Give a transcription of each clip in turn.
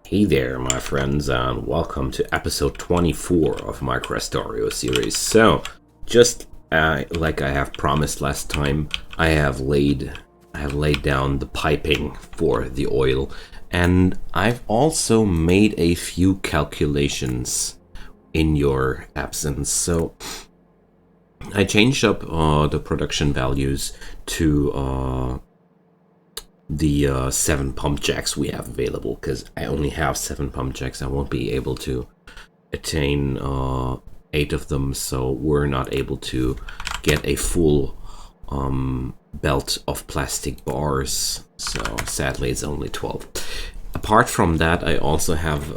Hey there, my friends, and welcome to episode 24 of my Krastorio series. So, just like I have promised last time, I have laid down the piping for the oil, and I've also made a few calculations in your absence. So, I changed up the production values to the 7 pump jacks we have available, because I only have 7 pump jacks. I won't be able to attain 8 of them, so we're not able to get a full belt of plastic bars, so sadly it's only 12. Apart from that, I also have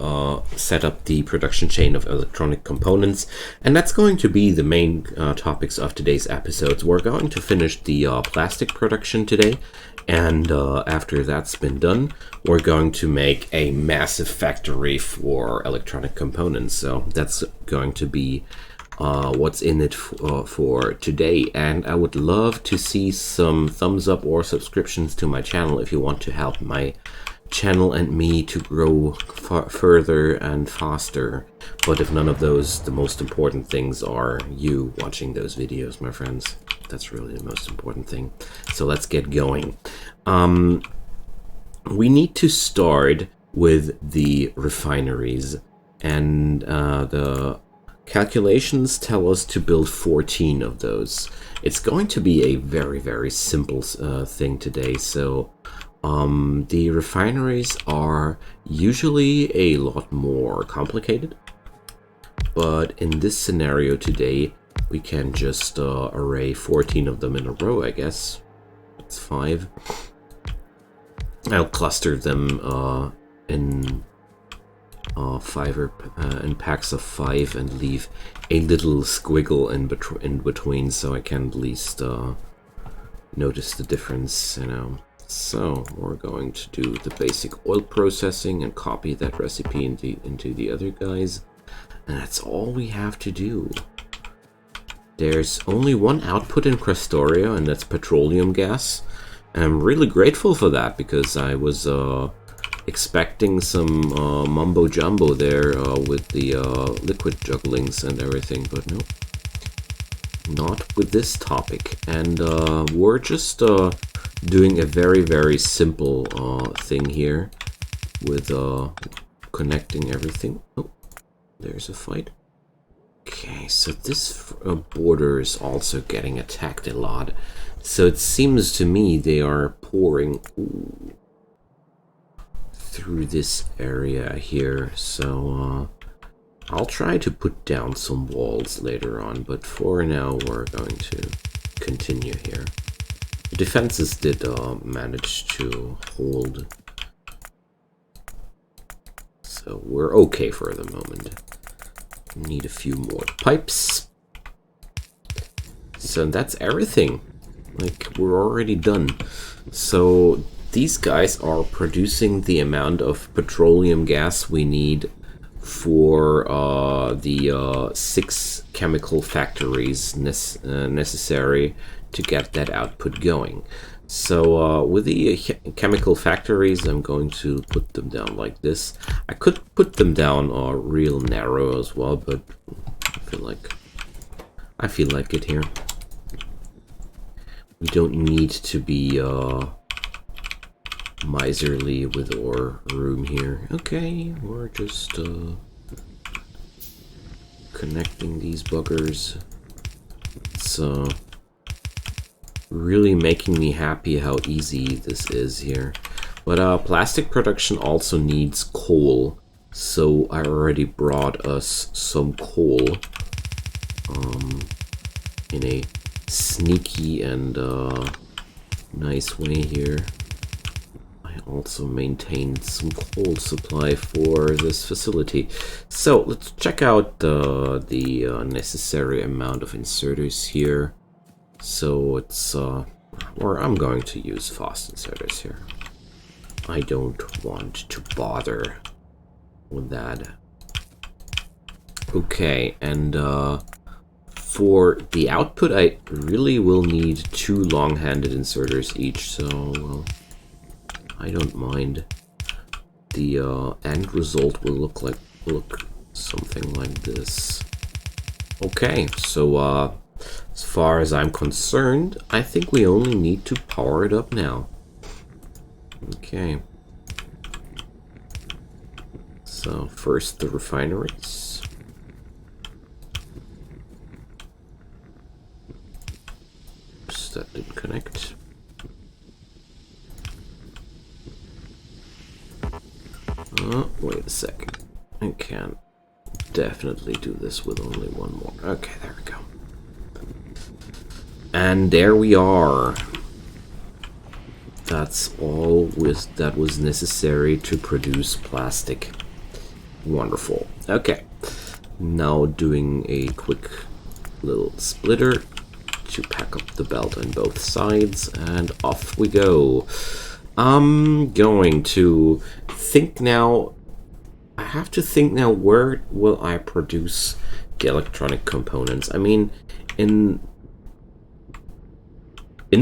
set up the production chain of electronic components, and that's going to be the main topics of today's episodes. We're going to finish the plastic production today, and after that's been done, we're going to make a massive factory for electronic components. So that's going to be what's in it for today. And I would love to see some thumbs up or subscriptions to my channel if you want to help my channel and me to grow further and faster. But if none of those, the most important things are you watching those videos, my friends. That's really the most important thing. So let's get going. We need to start with the refineries, and the calculations tell us to build 14 of those. It's going to be a very simple thing today. So the refineries are usually a lot more complicated, but in this scenario today, we can just array 14 of them in a row, I guess. That's 5. I'll cluster them in in packs of 5 and leave a little squiggle in between, so I can at least notice the difference, you know. So we're going to do the basic oil processing and copy that recipe into the other guys, and that's all we have to do. There's only one output in Krastorio, and that's petroleum gas. And I'm really grateful for that, because I was expecting some mumbo jumbo there with the liquid jugglings and everything, but no, not with this topic. And we're just doing a very simple thing here with connecting everything. Oh, there's a fight. Okay, so this border is also getting attacked a lot. So it seems to me they are pouring through this area here. So I'll try to put down some walls later on, but for now we're going to continue here. The defenses did manage to hold, so we're okay for the moment. Need a few more pipes. So that's everything. Like, we're already done. So these guys are producing the amount of petroleum gas we need for the 6 chemical factories necessary to get that output going. So with the chemical factories, I'm going to put them down like this. I could put them down real narrow as well, but I feel like it here. We don't need to be miserly with our room here. Okay, we're just connecting these buggers. It's really making me happy how easy this is here. But plastic production also needs coal, so I already brought us some coal in a sneaky and nice way here. I also maintained some coal supply for this facility. So let's check out the necessary amount of inserters here. So it's or I'm going to use fast inserters here. I don't want to bother with that. Okay, and for the output, I really will need 2 long-handed inserters each, so I don't mind. the end result will look something like this. Okay, so as far as I'm concerned, I think we only need to power it up now. Okay. So first the refineries. Oops, that didn't connect. Wait a second. I can definitely do this with only one more. Okay, there we go. And there we are. That's all that was necessary to produce plastic. Wonderful. Okay. Now doing a quick little splitter to pack up the belt on both sides, and off we go. I'm going to think now. I have to think now, where will I produce the electronic components? I mean, in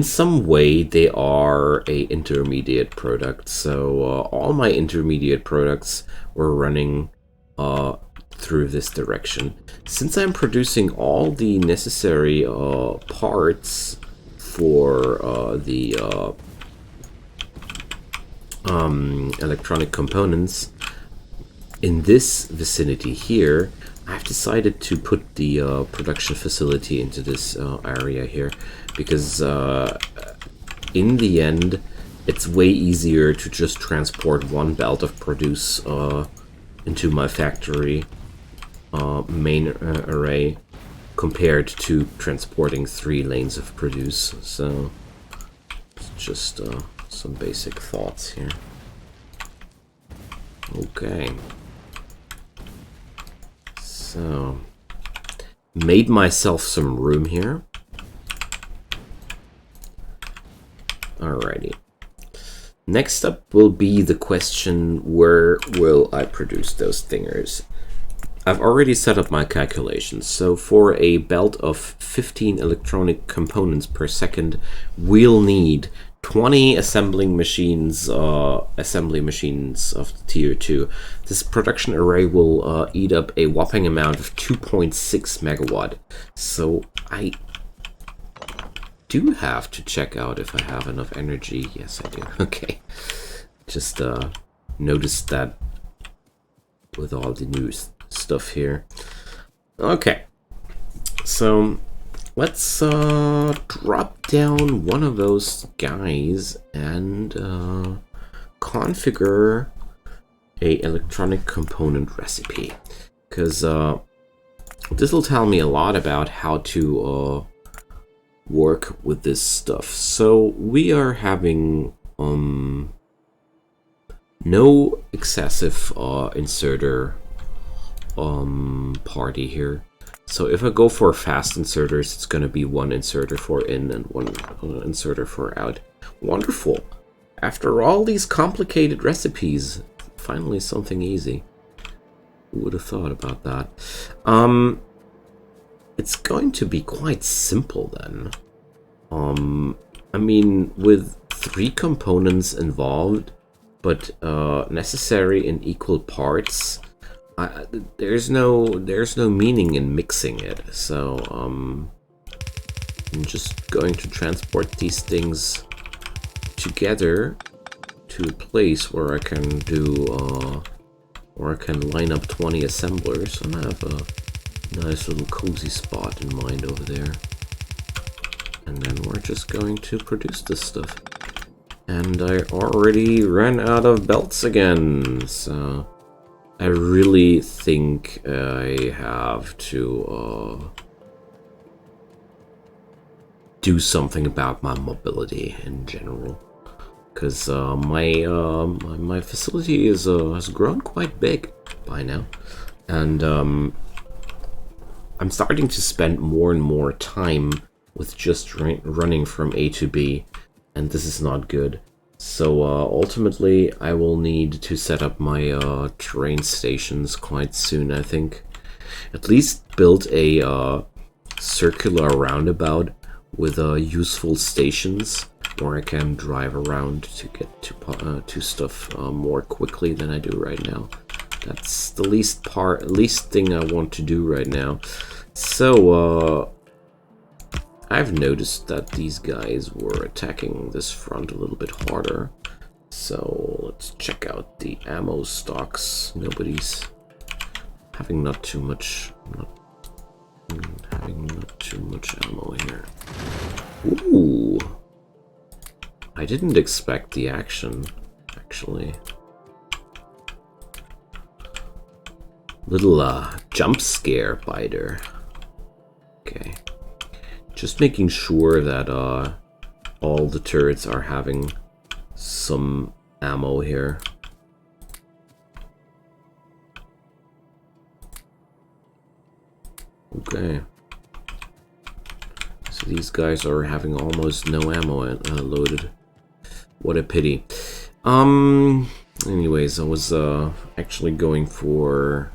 some way they are a intermediate product, so all my intermediate products were running through this direction. Since I'm producing all the necessary parts for the electronic components in this vicinity here, I've decided to put the production facility into this area here, because in the end it's way easier to just transport one belt of produce into my factory main array compared to transporting 3 lanes of produce. So it's just some basic thoughts here. Okay. So, made myself some room here. Alrighty. Next up will be the question, where will I produce those thingers? I've already set up my calculations. So for a belt of 15 electronic components per second, we'll need 20 assembly machines of tier 2. This production array will eat up a whopping amount of 2.6 megawatt. So I do have to check out if I have enough energy. Yes, I do. Okay. Just noticed that with all the new stuff here. Okay. So let's drop down one of those guys and configure a electronic component recipe, because this will tell me a lot about how to work with this stuff. So we are having no excessive inserter party here. So if I go for fast inserters, it's going to be 1 inserter for in and 1 inserter for out. Wonderful. After all these complicated recipes, finally something easy. Who would have thought about that? It's going to be quite simple then. I mean, with 3 components involved, but necessary in equal parts, there's no meaning in mixing it. So I'm just going to transport these things together to a place where I can do where I can line up 20 assemblers, and I have a nice little cozy spot in mind over there. And then we're just going to produce this stuff. And I already ran out of belts again, so I really think I have to do something about my mobility in general, because my facility is has grown quite big by now, and I'm starting to spend more and more time with just running from A to B, and this is not good. So ultimately I will need to set up my train stations quite soon, I think. At least build a circular roundabout with useful stations or I can drive around to get to stuff more quickly than I do right now. That's the least thing I want to do right now. So I've noticed that these guys were attacking this front a little bit harder. So let's check out the ammo stocks. Nobody's having not too much ammo here. Ooh, I didn't expect the action, actually. Little jump scare biter. Okay, just making sure that all the turrets are having some ammo here. Okay. So these guys are having almost no ammo loaded. What a pity. Anyways, I was actually going for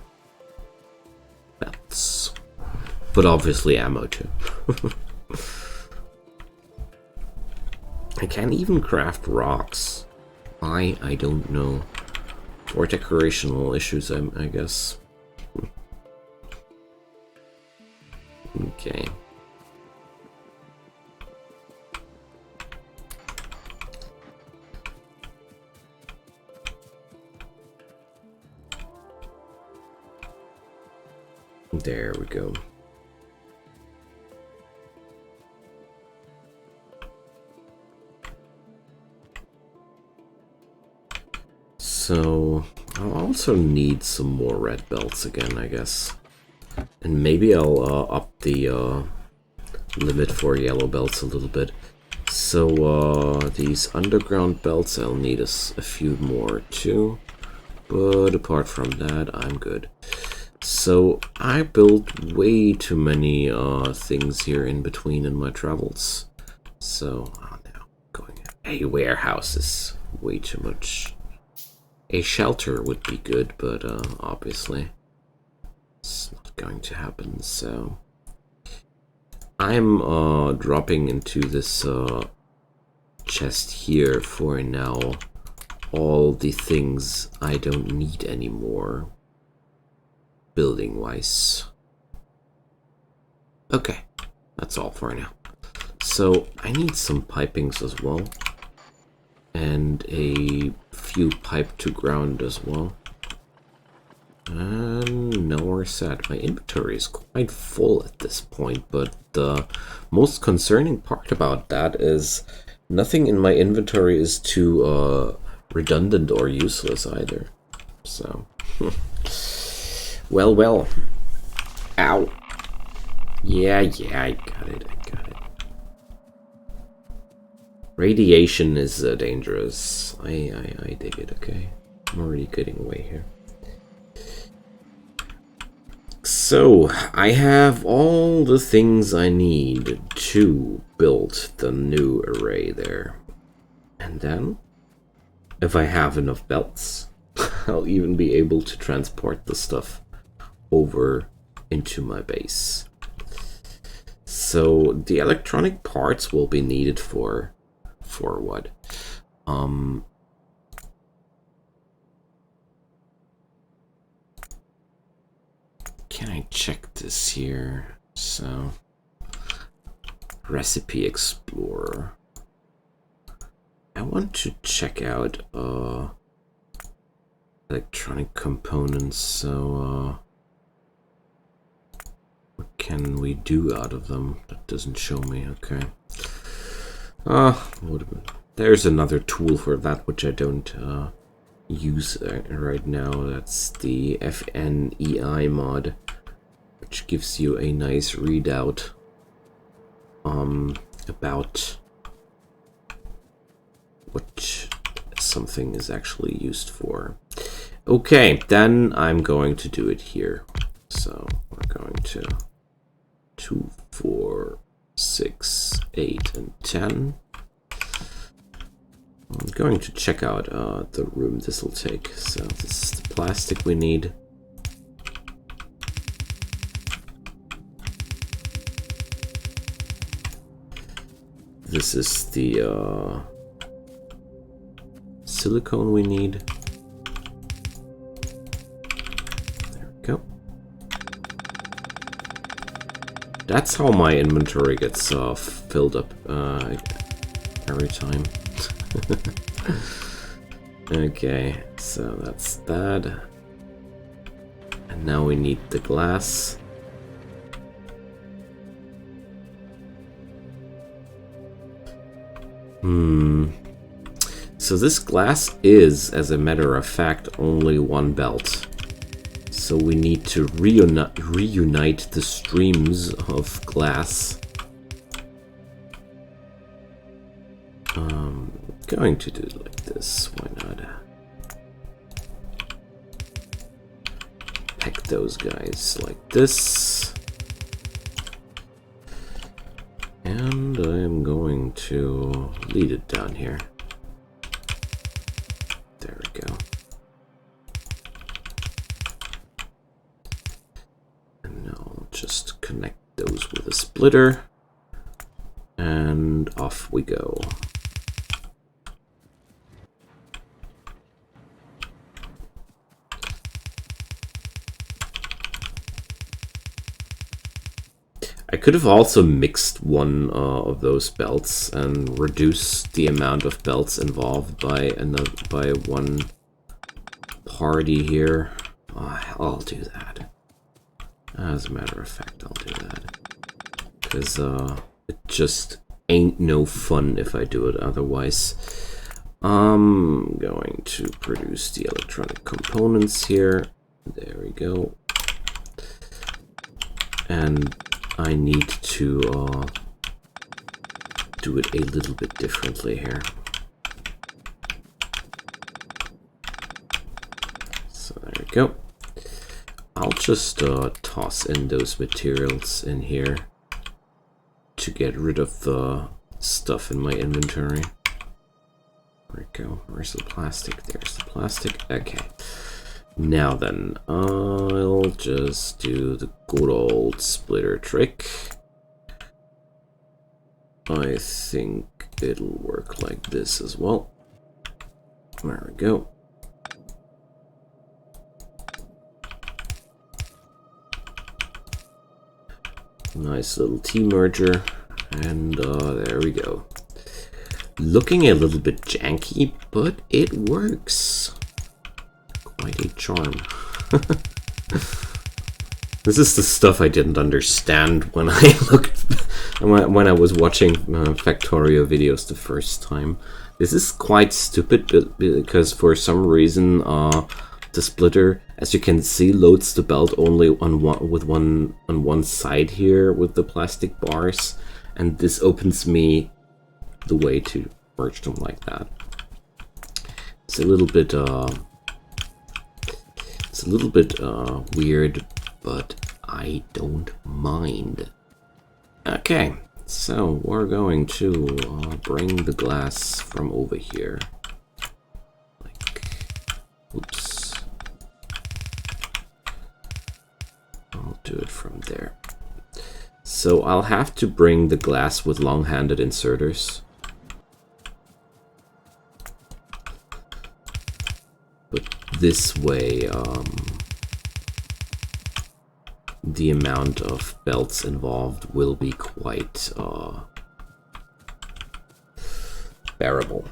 belts, but obviously ammo too. I can't even craft rocks. Why? I don't know. For decorational issues, I guess. Okay. There we go. So I'll also need some more red belts again, I guess. And maybe I'll up the limit for yellow belts a little bit. So these underground belts, I'll need a few more too. But apart from that, I'm good. So I built way too many things here in between in my travels. So now going a warehouse is way too much. A shelter would be good, but obviously it's not going to happen. So I'm dropping into this chest here for now all the things I don't need anymore, building wise. Okay, that's all for now. So I need some pipings as well, and a few pipe to ground as well. And now we're set. My inventory is quite full at this point, but the most concerning part about that is nothing in my inventory is too redundant or useless either. So, well. Ow. Yeah, I got it. Radiation is dangerous. I dig it, okay? I'm already getting away here. So, I have all the things I need to build the new array there. And then, if I have enough belts, I'll even be able to transport the stuff over into my base. So, the electronic parts will be needed for what? Can I check this here? So, Recipe Explorer. I want to check out electronic components. So, what can we do out of them? That doesn't show me. Okay. There's another tool for that which I don't use right now. That's the FNEI mod, which gives you a nice readout about what something is actually used for. Okay, then I'm going to do it here. So we're going to 2, 4, 6, 8, and 10. I'm going to check out the room this will take. So this is the plastic we need. This is the silicone we need. There we go. That's how my inventory gets filled up every time. Okay, so that's that. And now we need the glass. So this glass is, as a matter of fact, only one belt. So we need to reunite the streams of glass. Going to do it like this, why not? Pack those guys like this. And I'm going to lead it down here. There we go. And now I'll just connect those with a splitter. And off we go. I could have also mixed one of those belts and reduced the amount of belts involved by one party here. I'll do that. As a matter of fact, I'll do that. Because it just ain't no fun if I do it otherwise. I'm going to produce the electronic components here. There we go. And I need to do it a little bit differently here. So there we go. I'll just toss in those materials in here to get rid of the stuff in my inventory. There we go. Where's the plastic? There's the plastic. Okay. Now then, I'll just do the good old splitter trick. I think it'll work like this as well. There we go. Nice little T-merger, and there we go. Looking a little bit janky, but it works. Quite a charm. This is the stuff I didn't understand when I looked when I was watching Factorio videos the first time. This is quite stupid because for some reason the splitter, as you can see, loads the belt only on one side here with the plastic bars, and this opens me the way to merge them like that. It's a little bit weird, but I don't mind. Okay, so we're going to bring the glass from over here. Oops. I'll do it from there. So I'll have to bring the glass with long-handed inserters. But this way, the amount of belts involved will be quite bearable.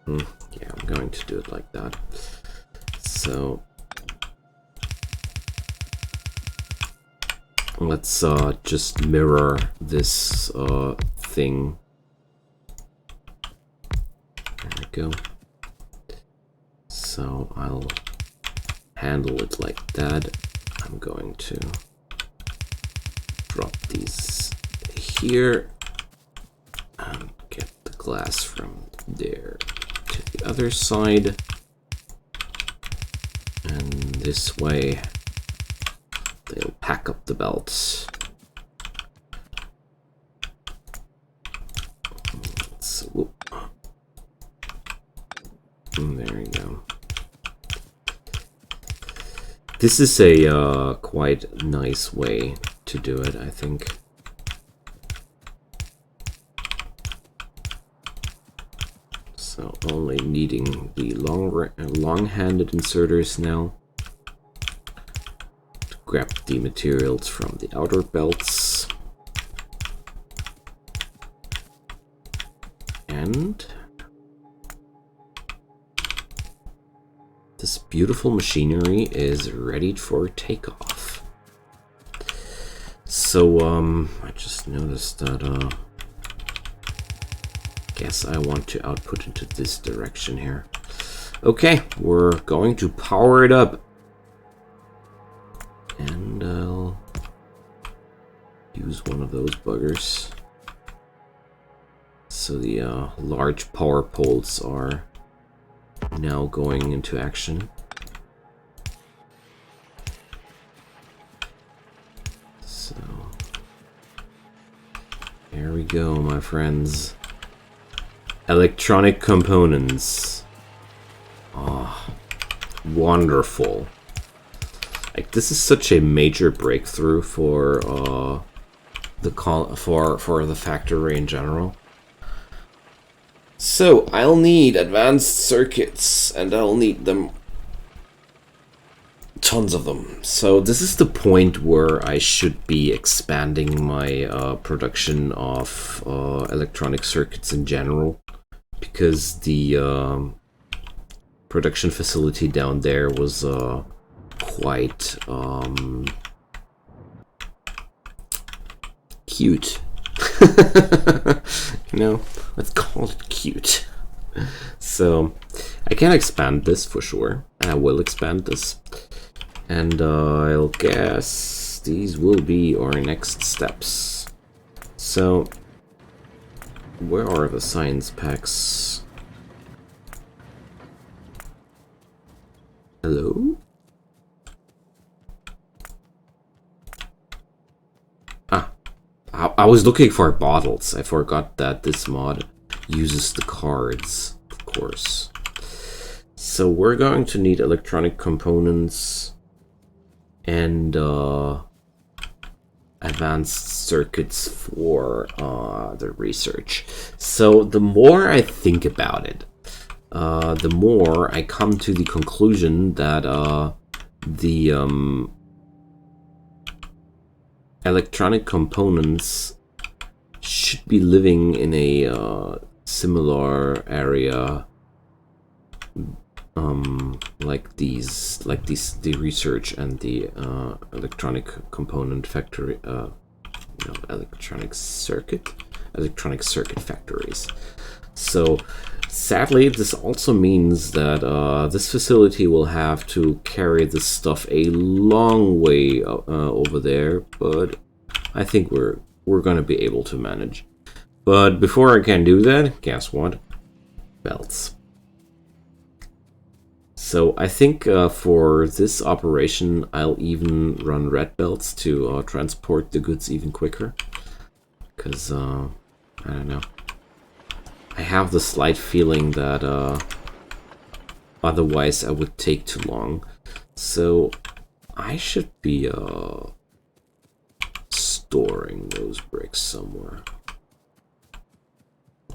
Yeah, I'm going to do it like that. So let's just mirror this thing. There we go. So I'll handle it like that. I'm going to drop these here and get the glass from there to the other side. And this way they'll pack up the belts. There we go. This is a quite nice way to do it, I think. So only needing the long-handed inserters now to grab the materials from the outer belts. And this beautiful machinery is ready for takeoff. So I just noticed that guess I want to output into this direction here. Okay, we're going to power it up. And I'll use one of those buggers. So the large power poles are now going into action. So there we go, my friends. Electronic components. Oh, wonderful. Like, this is such a major breakthrough for the factory in general. So I'll need advanced circuits, and I'll need them, tons of them. So this is the point where I should be expanding my production of electronic circuits in general, because the production facility down there was quite cute. You know, let's call it cute. So I can expand this for sure, and I will expand this, and I'll guess these will be our next steps. So where are the science packs? Hello? I was looking for bottles. I forgot that this mod uses the cards, of course. So we're going to need electronic components and advanced circuits for the research. So the more I think about it, the more I come to the conclusion that the electronic components should be living in a similar area, like the research and the electronic component factory, electronic circuit factories. So sadly, this also means that this facility will have to carry this stuff a long way over there, but I think we're gonna be able to manage. But before I can do that, guess what? Belts. So I think for this operation, I'll even run red belts to transport the goods even quicker, because I don't know. I have the slight feeling that otherwise I would take too long. So I should be storing those bricks somewhere.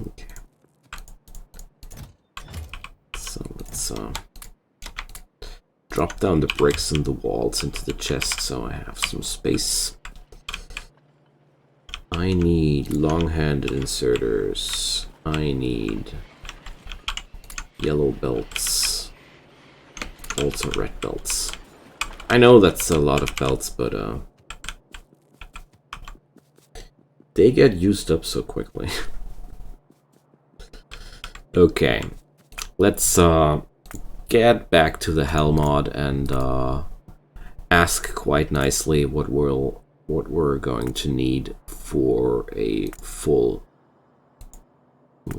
Okay. So let's drop down the bricks and the walls into the chest so I have some space. I need long-handed inserters. I need yellow belts, also red belts. I know that's a lot of belts, but they get used up so quickly. Okay, let's get back to the Helmod and ask quite nicely what we're going to need for a full.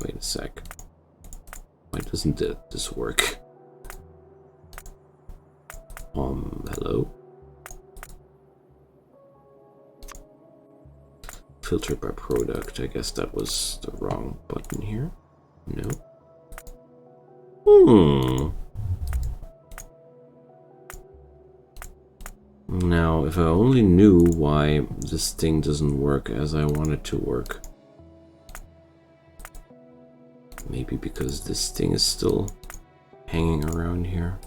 Wait a sec. Why doesn't this work? Hello? Filter by product. I guess that was the wrong button here. No. Now, if I only knew why this thing doesn't work as I want it to work. Maybe because this thing is still hanging around here.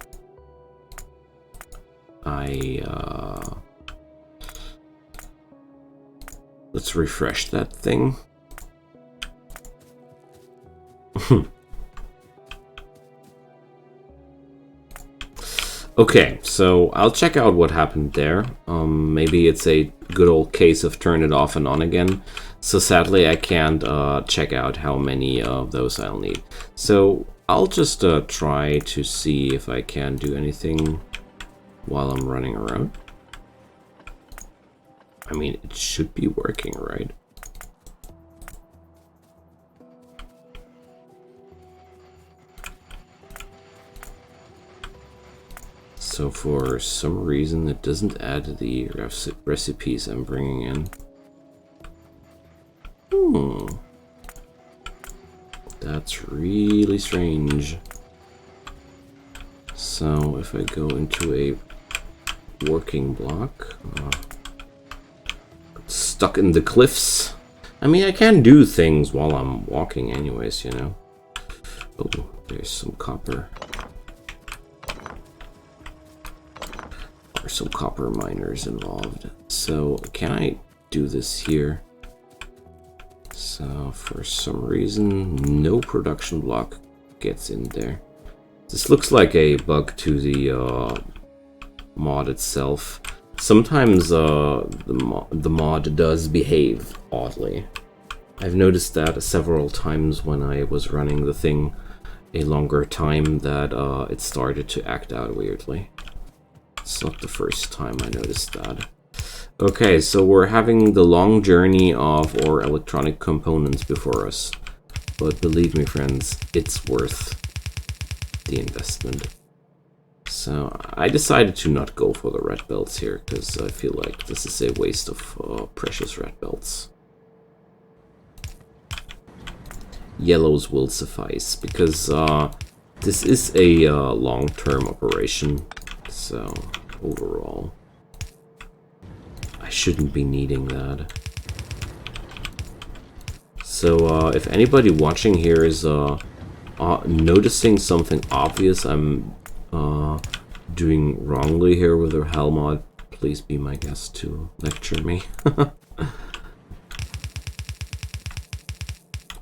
Let's refresh that thing. Okay, so I'll check out what happened there. Maybe it's a good old case of turn it off and on again. So sadly I can't check out how many of those I'll need. So I'll just try to see if I can do anything while I'm running around. I mean, it should be working, right? So for some reason it doesn't add the recipes I'm bringing in. That's really strange. So if I go into a working block, stuck in the cliffs. I mean, I can do things while I'm walking anyways, you know. Oh, there's some copper. There's some copper miners involved. So can I do this here? So for some reason, no production block gets in there. This looks like a bug to the mod itself. Sometimes the mod does behave oddly. I've noticed that several times when I was running the thing a longer time that it started to act out weirdly. It's not the first time I noticed that. Okay, so we're having the long journey of our electronic components before us. But believe me, friends, it's worth the investment. So I decided to not go for the red belts here, because I feel like this is a waste of precious red belts. Yellows will suffice, because this is a long-term operation. So overall, I shouldn't be needing that. So if anybody watching here is noticing something obvious I'm doing wrongly here with the Helmod, please be my guest to lecture me.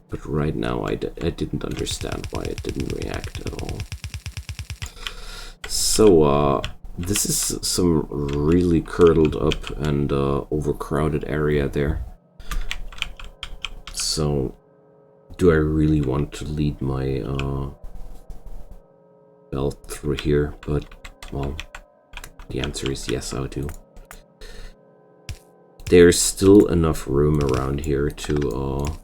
But right now I didn't understand why it didn't react at all. So this is some really curdled up and overcrowded area there. So do I really want to lead my belt through here? But well, the answer is yes, I do. There's still enough room around here to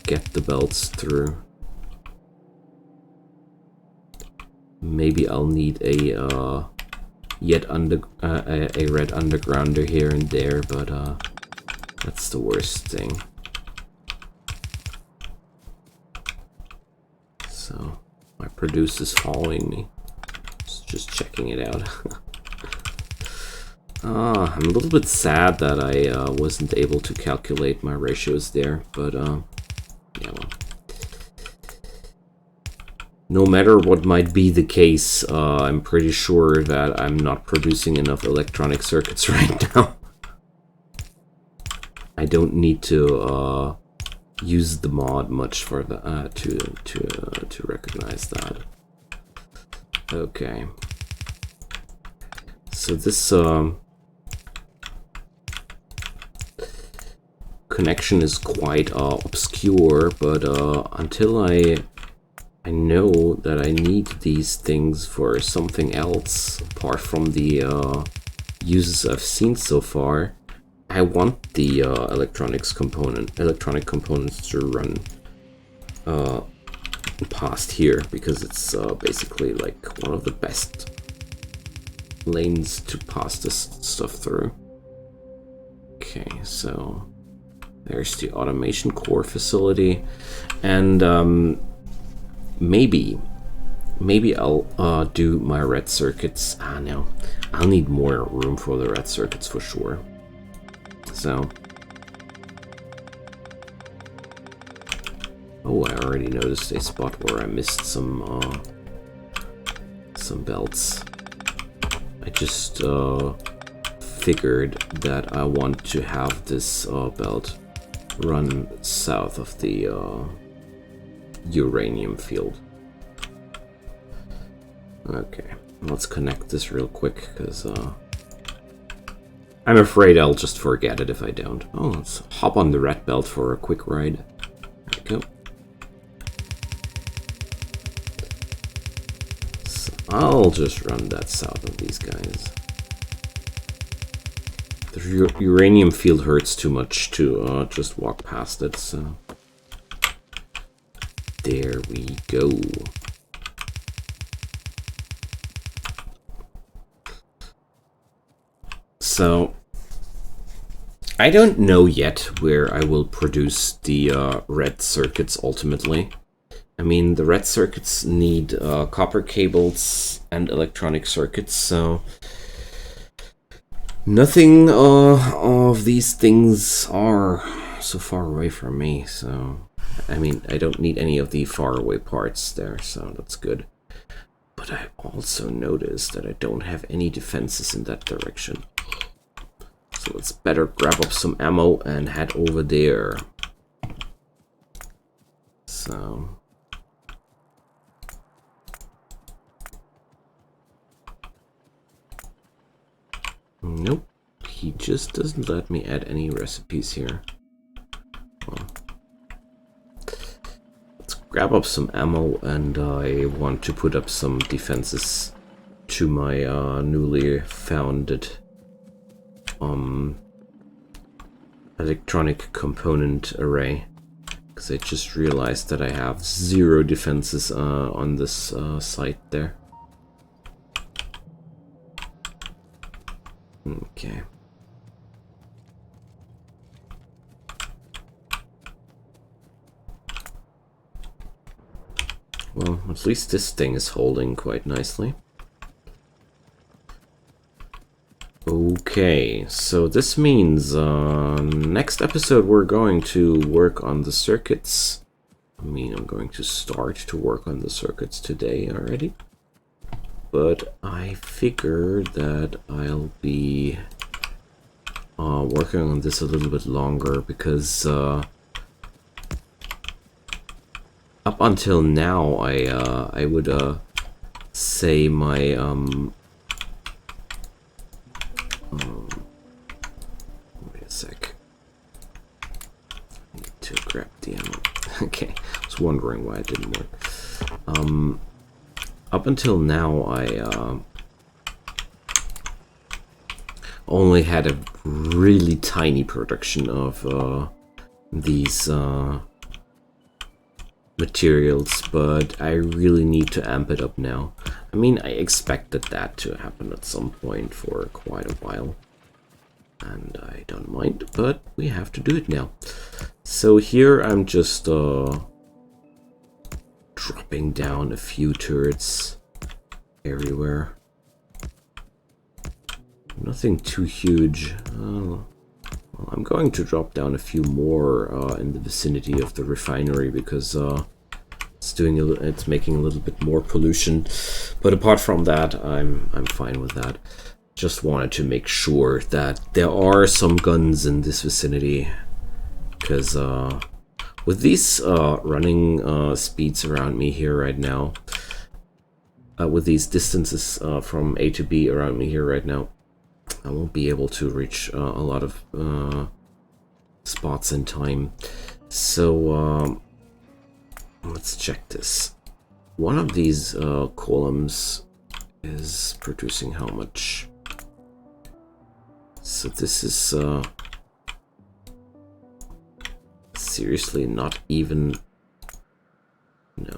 get the belts through. Maybe I'll need a a red undergrounder here and there, but that's the worst thing. So my producer's following me. Just checking it out. I'm a little bit sad that I wasn't able to calculate my ratios there, but yeah, well. No matter what might be the case, I'm pretty sure that I'm not producing enough electronic circuits right now. I don't need to use the mod much for the to recognize that. Okay. So this connection is quite obscure, but until I know that I need these things for something else apart from the uses I've seen so far, I want the electronic components to run past here, because it's basically like one of the best lanes to pass this stuff through. Okay, so there's the automation core facility, and maybe I'll do my red circuits. No, I'll need more room for the red circuits for sure. So Oh, I already noticed a spot where I missed some belts. I just figured that I want to have this belt run south of the uranium field. Okay, let's connect this real quick, because I'm afraid I'll just forget it if I don't. Oh, let's hop on the red belt for a quick ride. There we go. So I'll just run that south of these guys. The uranium field hurts too much to just walk past it, so... There we go. So, I don't know yet where I will produce the red circuits ultimately. I mean, the red circuits need copper cables and electronic circuits, so nothing of these things are so far away from me, so I mean, I don't need any of the faraway parts there, so that's good. But I also noticed that I don't have any defenses in that direction. So let's better grab up some ammo and head over there. So... Nope, he just doesn't let me add any recipes here. Well, let's grab up some ammo, and I want to put up some defenses to my newly founded electronic component array, because I just realized that I have 0 defenses on this site there. Okay. Well, at least this thing is holding quite nicely. Okay, so this means next episode we're going to work on the circuits. I mean, I'm going to start to work on the circuits today already. But I figured that I'll be working on this a little bit longer, because up until now I would say my wait a sec. I need to grab the ammo. Okay, I was wondering why it didn't work. Up until now, I only had a really tiny production of these materials, but I really need to amp it up now. I mean, I expected that to happen at some point for quite a while, and I don't mind, but we have to do it now. So here I'm just dropping down a few turrets everywhere. Nothing too huge. Well, I'm going to drop down a few more in the vicinity of the refinery, because it's making a little bit more pollution. But apart from that, I'm fine with that. Just wanted to make sure that there are some guns in this vicinity, because with these running speeds around me here right now, with these distances from A to B around me here right now, I won't be able to reach a lot of spots in time. So let's check this. One of these columns is producing how much? So this is seriously not even... No.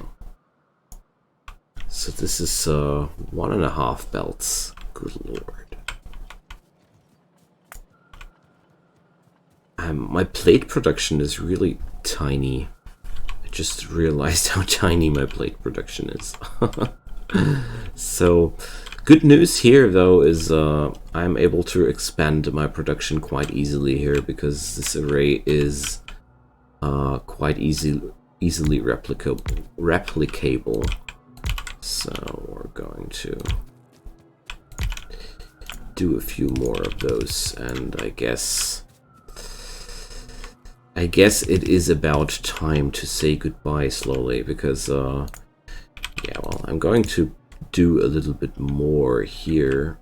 So this is 1.5 belts. Good lord. My plate production is really tiny. I just realized how tiny my plate production is. So, good news here though is I'm able to expand my production quite easily here, because this array is quite easily replicable. So we're going to do a few more of those, and I guess it is about time to say goodbye slowly, because yeah, well, I'm going to do a little bit more here.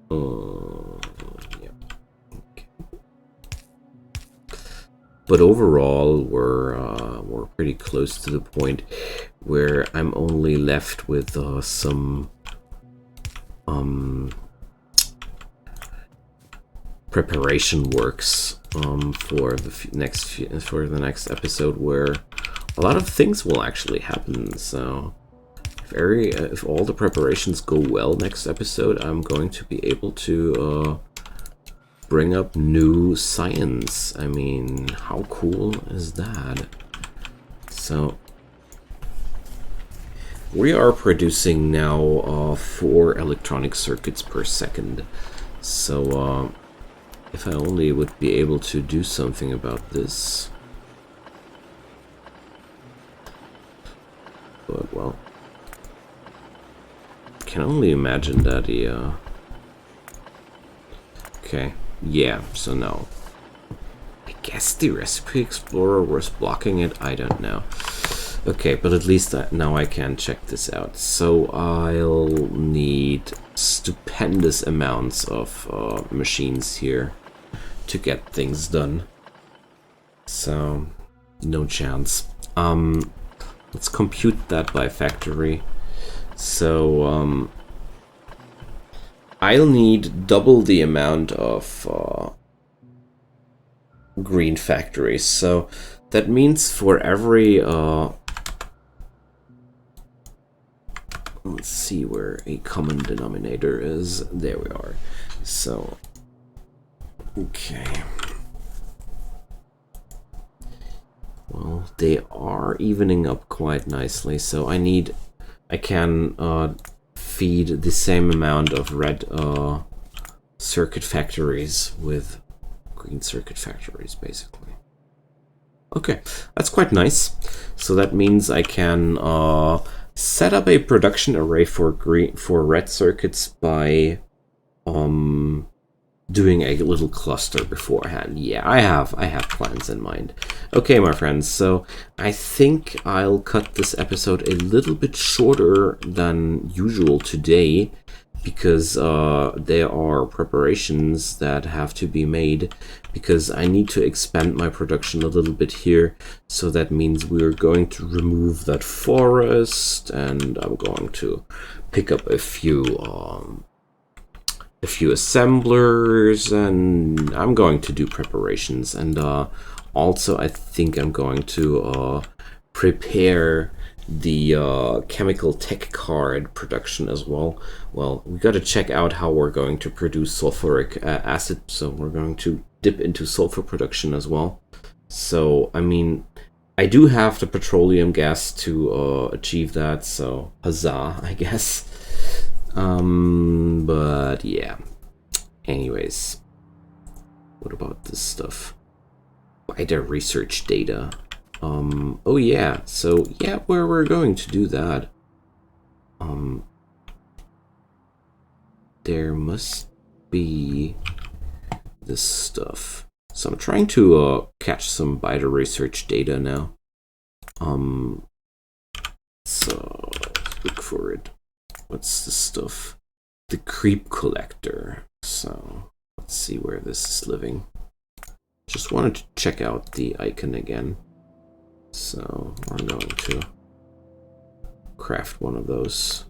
Yeah. Okay. But overall, we're pretty close to the point where I'm only left with some preparation works for the next episode, where a lot of things will actually happen. So if all the preparations go well next episode, I'm going to be able to bring up new science. I mean, how cool is that? So we are producing now 4 electronic circuits per second. So if I only would be able to do something about this. But, well, I can only imagine that okay, yeah, so no. I guess the Recipe Explorer was blocking it, I don't know. Okay, but at least now I can check this out. So I'll need stupendous amounts of machines here to get things done. So no chance. Let's compute that by factory. So I'll need double the amount of green factories. So that means for every let's see where a common denominator is. There we are. So okay. Well, they are evening up quite nicely, so I can feed the same amount of red circuit factories with green circuit factories, basically. Okay, that's quite nice. So that means I can set up a production array for red circuits by doing a little cluster beforehand. Yeah, I have plans in mind. Okay, my friends, so I think I'll cut this episode a little bit shorter than usual today, because there are preparations that have to be made, because I need to expand my production a little bit here. So that means we're going to remove that forest, and I'm going to pick up a few assemblers, and I'm going to do preparations, and also I think I'm going to prepare the chemical tech card production as well. Well, we got to check out how we're going to produce sulfuric acid, so we're going to dip into sulfur production as well. So I mean, I do have the petroleum gas to achieve that, so huzzah, I guess. But yeah. Anyways, what about this stuff? Wider research data. Oh yeah, so yeah, where we're going to do that. There must be this stuff. So I'm trying to catch some wider research data now. So let's look for it. What's the stuff? The creep collector. So let's see where this is living. Just wanted to check out the icon again. So I'm going to craft one of those,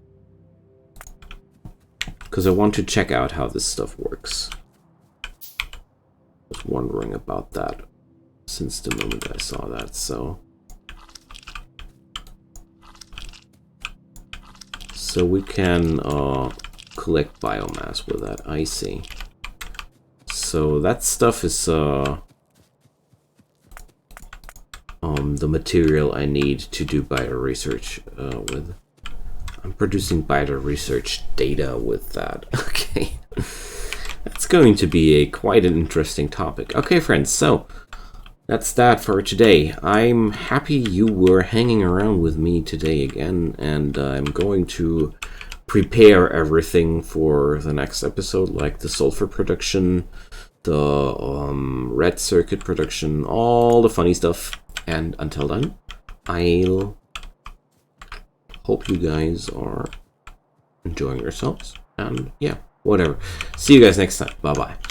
because I want to check out how this stuff works. I was wondering about that since the moment I saw that. So we can collect biomass with that. I see. So that stuff is the material I need to do bioresearch with. I'm producing bioresearch data with that. Okay. That's going to be quite an interesting topic. Okay, friends, so that's that for today. I'm happy you were hanging around with me today again, and I'm going to prepare everything for the next episode, like the sulfur production, the red circuit production, all the funny stuff. And until then, I'll hope you guys are enjoying yourselves, and yeah, whatever. See you guys next time. Bye bye.